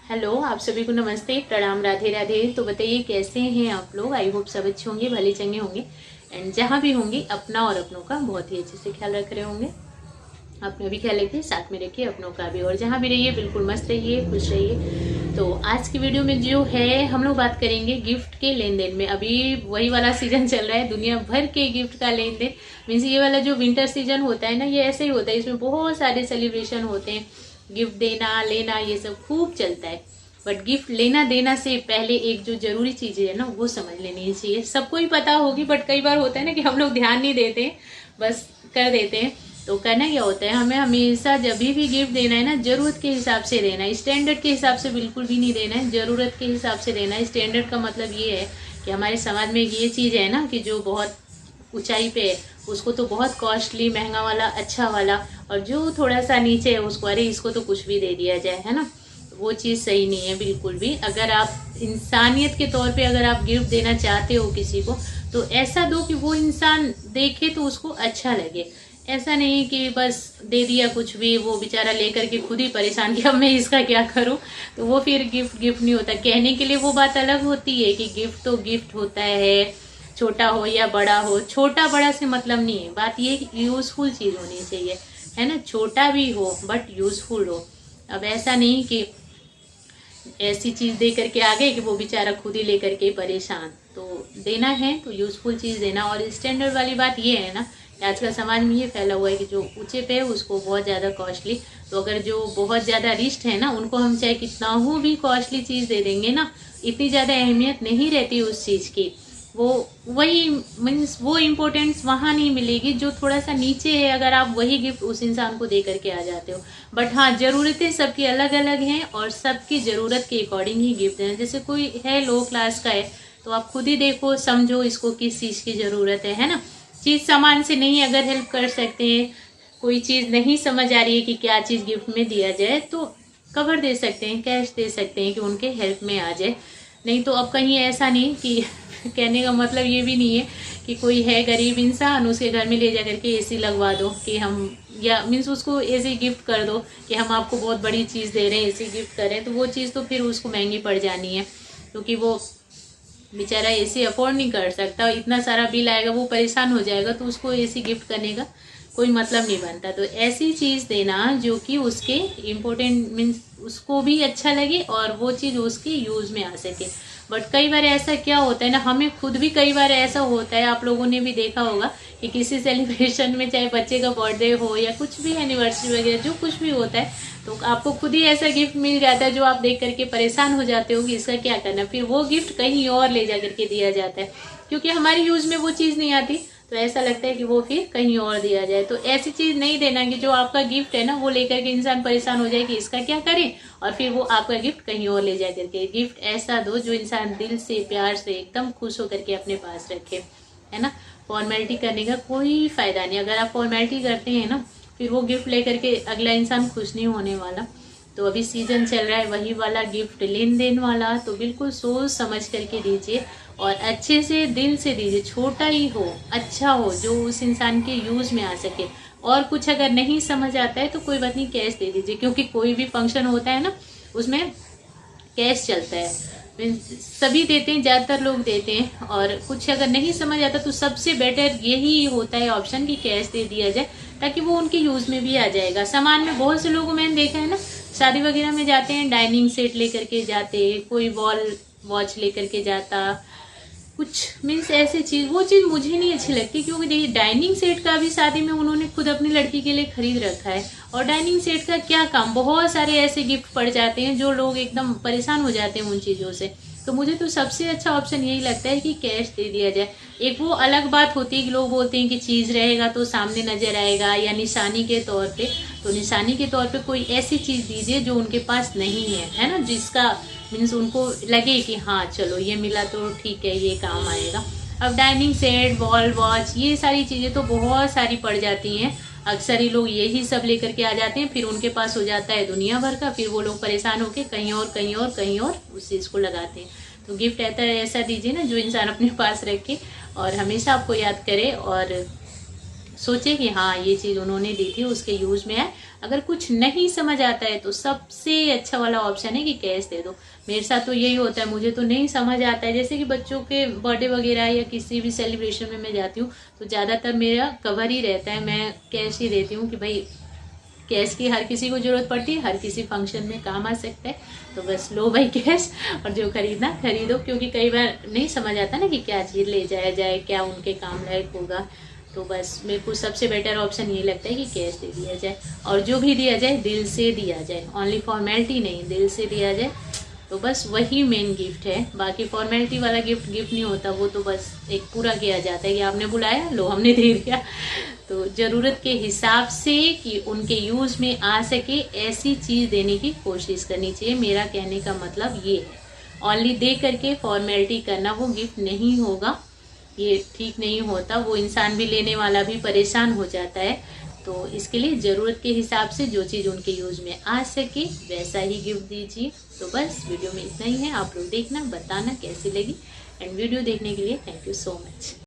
Hello, आप सभी को नमस्ते, प्रणाम, राधे राधे। तो बताइए कैसे हैं आप लोग। आई होप सब अच्छे होंगे, भले चंगे होंगे एंड जहाँ भी होंगे अपना और अपनों का बहुत ही अच्छे से ख्याल रख रहे होंगे। अपना भी ख्याल रखिए, साथ में रखिए अपनों का भी, और जहाँ भी रहिए बिल्कुल मस्त रहिए, खुश रहिए। तो आज की वीडियो में जो है हम लोग बात करेंगे गिफ्ट के लेन देन में। अभी वही वाला सीजन चल रहा है, दुनिया भर के गिफ्ट का लेन देन। मीन्स ये वाला जो विंटर सीजन होता है ना, ये ऐसे ही होता है। इसमें बहुत सारे सेलिब्रेशन होते हैं, गिफ्ट देना लेना ये सब खूब चलता है। बट गिफ्ट लेना देना से पहले एक जो जरूरी चीज है ना, वो समझ लेनी चाहिए। सबको ही पता होगी, बट कई बार होता है ना कि हम लोग ध्यान नहीं देते हैं, बस कर देते हैं। तो करना क्या होता है, हमें हमेशा जब भी गिफ्ट देना है ना, जरूरत के हिसाब से देना है। स्टैंडर्ड के हिसाब से बिल्कुल भी नहीं देना है, जरूरत के हिसाब से देना है। स्टैंडर्ड का मतलब ये है कि हमारे समाज में ये चीज है ना कि जो बहुत ऊंचाई पे है उसको तो बहुत कॉस्टली महंगा वाला अच्छा वाला, और जो थोड़ा सा नीचे है उसको अरे इसको तो कुछ भी दे दिया जाए, है ना। वो चीज़ सही नहीं है बिल्कुल भी। अगर आप इंसानियत के तौर पे अगर आप गिफ्ट देना चाहते हो किसी को, तो ऐसा दो कि वो इंसान देखे तो उसको अच्छा लगे। ऐसा नहीं कि बस दे दिया कुछ भी, वो बेचारा लेकर के खुद ही परेशान कि अब मैं इसका क्या करूं। तो वो फिर गिफ्ट गिफ्ट नहीं होता। कहने के लिए वो बात अलग होती है कि गिफ्ट तो गिफ्ट होता है, छोटा हो या बड़ा हो। छोटा बड़ा से मतलब नहीं है, बात ये यूजफुल चीज होनी चाहिए, है ना। छोटा भी हो बट यूजफुल हो। अब ऐसा नहीं कि ऐसी चीज दे करके आ गए कि वो बेचारा खुद ही लेकर के परेशान। तो देना है तो यूजफुल चीज देना। और स्टैंडर्ड वाली बात ये है ना कि आजकल समाज में ये फैला हुआ है कि जो ऊंचे पे है उसको बहुत ज्यादा कॉस्टली। तो अगर जो बहुत ज्यादा रिस्ट है ना, उनको हम चाहे कितना हो भी कॉस्टली चीज दे देंगे ना, इतनी ज्यादा अहमियत नहीं रहती उस चीज की। वो वही मीन्स वो इम्पोर्टेंस वहां नहीं मिलेगी जो थोड़ा सा नीचे है, अगर आप वही गिफ्ट उस इंसान को दे करके आ जाते हो। बट हाँ, जरूरतें सबकी अलग अलग हैं और सबकी जरूरत के अकॉर्डिंग ही गिफ्ट देना। जैसे कोई है लो क्लास का है, तो आप खुद ही देखो समझो इसको किस चीज की जरूरत है ना। चीज सामान से नहीं अगर हेल्प कर सकते हैं, कोई चीज नहीं समझ आ रही है कि क्या चीज गिफ्ट में दिया जाए, तो कवर दे सकते हैं, कैश दे सकते हैं कि उनके हेल्प में आ जाए। नहीं तो अब कहीं ऐसा नहीं कि कहने का मतलब ये भी नहीं है कि कोई है गरीब इंसान, उसके घर में ले जा करके एसी लगवा दो कि हम, या मीन्स उसको एसी गिफ्ट कर दो कि हम आपको बहुत बड़ी चीज़ दे रहे हैं, एसी गिफ्ट कर रहे हैं। तो वो चीज़ तो फिर उसको महंगी पड़ जानी है, क्योंकि वो बेचारा एसी अफोर्ड नहीं कर सकता, इतना सारा बिल आएगा, वो परेशान हो जाएगा। तो उसको एसी गिफ्ट करने का कोई मतलब नहीं बनता। तो ऐसी चीज़ देना जो कि उसके इम्पोर्टेंट मीन्स उसको भी अच्छा लगे और वो चीज़ उसके यूज में आ सके। बट कई बार ऐसा क्या होता है ना, हमें खुद भी कई बार ऐसा होता है, आप लोगों ने भी देखा होगा कि किसी सेलिब्रेशन में, चाहे बच्चे का बर्थडे हो या कुछ भी एनिवर्सरी वगैरह जो कुछ भी होता है, तो आपको खुद ही ऐसा गिफ्ट मिल जाता है जो आप देख करके परेशान हो जाते हो कि इसका क्या करना। फिर वो गिफ्ट कहीं और ले जा करके दिया जाता है, क्योंकि हमारी यूज में वो चीज़ नहीं आती। तो ऐसा लगता है कि वो फिर कहीं और दिया जाए। तो ऐसी चीज नहीं देना कि जो आपका गिफ्ट है ना, वो लेकर के इंसान परेशान हो जाए कि इसका क्या करें, और फिर वो आपका गिफ्ट कहीं और ले जा करके। गिफ्ट ऐसा दो जो इंसान दिल से प्यार से एकदम खुश होकर के अपने पास रखे, है ना। फॉर्मेलिटी करने का कोई फायदा नहीं। अगर आप फॉर्मेलिटी करते हैं ना, फिर वो गिफ्ट लेकर के अगला इंसान खुश नहीं होने वाला। तो अभी सीजन चल रहा है वही वाला गिफ्ट लेन देन वाला, तो बिल्कुल सोच समझ करके दीजिए और अच्छे से दिल से दीजिए। छोटा ही हो, अच्छा हो, जो उस इंसान के यूज में आ सके। और कुछ अगर नहीं समझ आता है तो कोई बात नहीं, कैश दे दीजिए, क्योंकि कोई भी फंक्शन होता है ना उसमें कैश चलता है। सभी देते हैं, ज्यादातर लोग देते हैं। और कुछ अगर नहीं समझ आता तो सबसे बेटर यही होता है ऑप्शन कि कैश दे दिया जाए, ताकि वो उनके यूज में भी आ जाएगा। सामान में बहुत से लोगों मैंने देखा है ना, शादी वगैरह में जाते हैं डाइनिंग सेट लेकर के जाते, कोई वॉल वॉच लेकर के जाता, कुछ मीन्स ऐसे चीज, वो चीज मुझे नहीं अच्छी लगती। क्योंकि देखिए, डाइनिंग सेट का भी शादी में उन्होंने खुद अपनी लड़की के लिए खरीद रखा है, और डाइनिंग सेट का क्या काम। बहुत सारे ऐसे गिफ्ट पड़ जाते हैं जो लोग एकदम परेशान हो जाते हैं उन चीजों से। तो मुझे तो सबसे अच्छा ऑप्शन यही लगता है कि कैश दे दिया जाए। एक वो अलग बात होती है कि लोग बोलते हैं कि चीज रहेगा तो सामने नजर आएगा, या निशानी के तौर पे। तो निशानी के तौर पे कोई ऐसी चीज दीजिए जो उनके पास नहीं है ना, जिसका मीन्स उनको लगे कि हाँ चलो ये मिला तो ठीक है, ये काम आएगा। अब डाइनिंग सेट, वॉल वॉच, ये सारी चीजें तो बहुत सारी पड़ जाती हैं। अक्सर ही लोग यही सब लेकर के आ जाते हैं, फिर उनके पास हो जाता है दुनिया भर का, फिर वो लोग परेशान होकर कहीं और कहीं और कहीं और उस चीज को लगाते हैं। तो गिफ्ट ऐसा दीजिए ना जो इंसान अपने पास रखे और हमेशा आपको याद करे, और सोचे कि हाँ ये चीज़ उन्होंने दी थी उसके यूज़ में है। अगर कुछ नहीं समझ आता है तो सबसे अच्छा वाला ऑप्शन है कि कैश दे दो। मेरे साथ तो यही होता है, मुझे तो नहीं समझ आता है, जैसे कि बच्चों के बर्थडे वगैरह या किसी भी सेलिब्रेशन में मैं जाती हूँ तो ज़्यादातर मेरा कवर ही रहता है, मैं कैश ही देती हूँ कि भाई कैश की हर किसी को ज़रूरत पड़ती है, हर किसी फंक्शन में काम आ सकता है, तो बस लो भाई कैश और जो खरीदना खरीदो। क्योंकि कई बार नहीं समझ आता ना कि क्या चीज़ ले जाया जाए, क्या उनके काम लायक होगा, तो बस मेरे को सबसे बेटर ऑप्शन ये लगता है कि कैश दे दिया जाए। और जो भी दिया जाए दिल से दिया जाए, ओनली फॉर्मेलिटी नहीं, दिल से दिया जाए, तो बस वही मेन गिफ्ट है। बाकी फॉर्मेलिटी वाला गिफ्ट नहीं होता, वो तो बस एक पूरा किया जाता है कि आपने बुलाया लो हमने दे दिया। तो ज़रूरत के हिसाब से कि उनके यूज़ में आ सके ऐसी चीज़ देने की कोशिश करनी चाहिए। मेरा कहने का मतलब ये है, ओनली दे करके फॉर्मेलिटी करना वो गिफ्ट नहीं होगा, ये ठीक नहीं होता, वो इंसान भी लेने वाला भी परेशान हो जाता है। तो इसके लिए ज़रूरत के हिसाब से जो चीज़ उनके यूज़ में आ सके वैसा ही गिफ्ट दीजिए। तो बस वीडियो में इतना ही है, आप लोग देखना, बताना कैसी लगी, एंड वीडियो देखने के लिए थैंक यू सो मच।